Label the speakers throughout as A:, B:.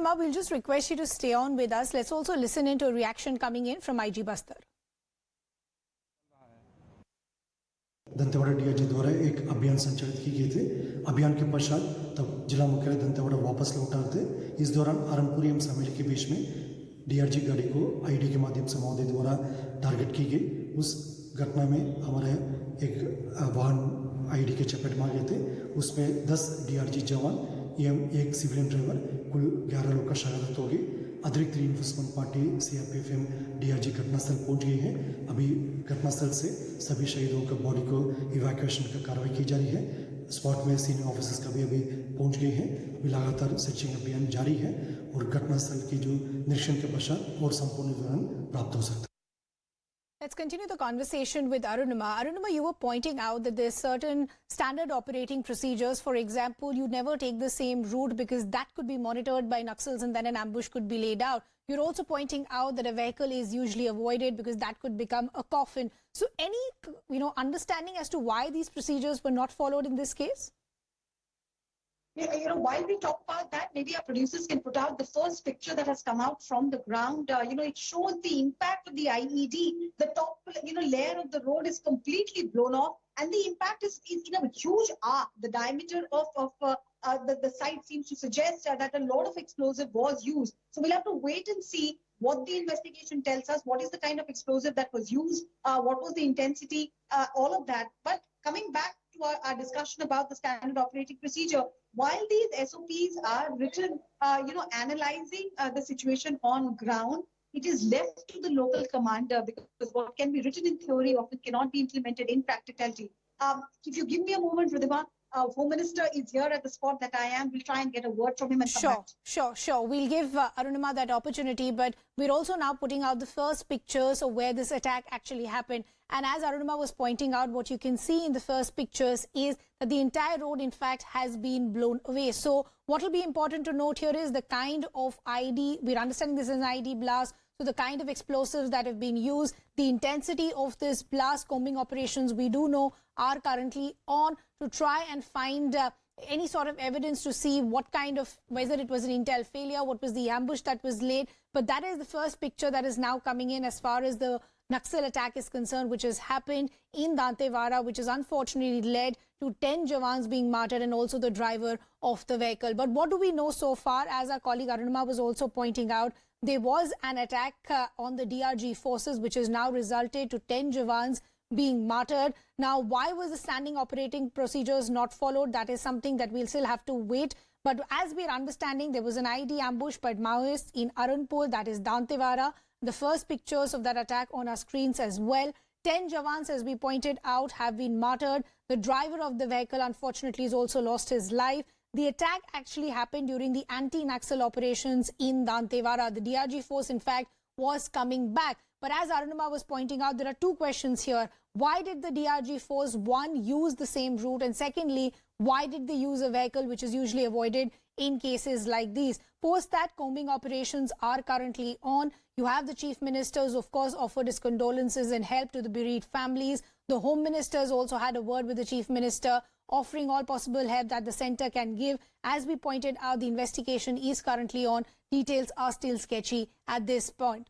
A: Arunima, we'll just request you to stay on with us. Let's also listen into a reaction coming in from IG Bastar.
B: Dantewada DIG द्वारा एक अभियान संचालित किए गए थे। अभियान के पश्चात तब जिला मुख्यालय दंतेवाड़ा वापस लौटा थे। इस दौरान आरनपुरी एवं समेली के बीच में डीआरजी गाड़ी को आईडी के माध्यम से महोदय द्वारा टारगेट की गई। उस घटना में हमारे एक वाहन आईडी के चपेट में आ गए थे। उसमें 10 डीआरजी जवान एवं एक सिविलियन ड्राइवर कुल 11 लोग का शहादत हो गई। अतिरिक्त इन्फोर्समेंट पार्टी सीआरपीएफ एवं डीआरजी घटनास्थल पहुंच गई है। अभी घटनास्थल से सभी शहीदों के बॉडी को इवैक्यूएशन का कार्रवाई की जा रही है। स्पॉट में सीनियर ऑफिसर्स का भी अभी पहुंच गए हैं। अभी लगातार सर्चिंग अभियान जारी है और घटनास्थल की जो निरीक्षण के पश्चात और संपूर्ण विवरण प्राप्त हो सकता है।
A: Let's continue the conversation with Arunima. Arunima, you were pointing out that there's certain standard operating procedures. For example, you never take the same route because that could be monitored by Naxals and then an ambush could be laid out. You're also pointing out that a vehicle is usually avoided because that could become a coffin. So any, understanding as to why these procedures were not followed in this case?
C: Yeah, while we talk about that, maybe our producers can put out the first picture that has come out from the ground. It shows the impact of the IED. The top, layer of the road is completely blown off, and the impact is a huge arc. The diameter of the site seems to suggest that a lot of explosive was used. So we'll have to wait and see what the investigation tells us. What is the kind of explosive that was used? What was the intensity? All of that. But coming back to our discussion about the standard operating procedure, while these SOPs are written, analyzing the situation on ground, it is left to the local commander because what can be written in theory often cannot be implemented in practicality. If you give me a moment, Ridhima, Home Minister is here at the spot that I am. We'll try and get a word from him and come back.
A: Sure. We'll give Arunima that opportunity, but we're also now putting out the first pictures of where this attack actually happened. And as Arunima was pointing out, what you can see in the first pictures is that the entire road, in fact, has been blown away. So what will be important to note here is the kind of ID. We're understanding this is an ID blast. So the kind of explosives that have been used, the intensity of this blast combing operations, we do know are currently on to try and find any sort of evidence to see what kind of, whether it was an intel failure, what was the ambush that was laid. But that is the first picture that is now coming in as far as the Naxal attack is concerned, which has happened in Dantewada, which has unfortunately led to 10 jawans being martyred and also the driver of the vehicle. But what do we know so far? As our colleague Arunima was also pointing out, there was an attack on the DRG forces, which has now resulted to 10 jawans being martyred. Now, why was the standing operating procedures not followed? That is something that we'll still have to wait. But as we're understanding, there was an ID ambush by Maoists in Arunpur, that is Dantewada. The first pictures of that attack on our screens as well. 10 jawans, as we pointed out, have been martyred. The driver of the vehicle, unfortunately, has also lost his life. The attack actually happened during the anti-Naxal operations in Dantewada. The DRG force, in fact, was coming back. But as Arunima was pointing out, there are two questions here. Why did the DRG force, one, use the same route? And secondly, why did they use a vehicle which is usually avoided in cases like these? Post that, combing operations are currently on. You have the Chief Ministers, of course, offered his condolences and help to the bereaved families. The Home Ministers also had a word with the Chief Minister, offering all possible help that the centre can give. As we pointed out, the investigation is currently on. Details are still sketchy at this point.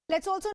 A: Let's also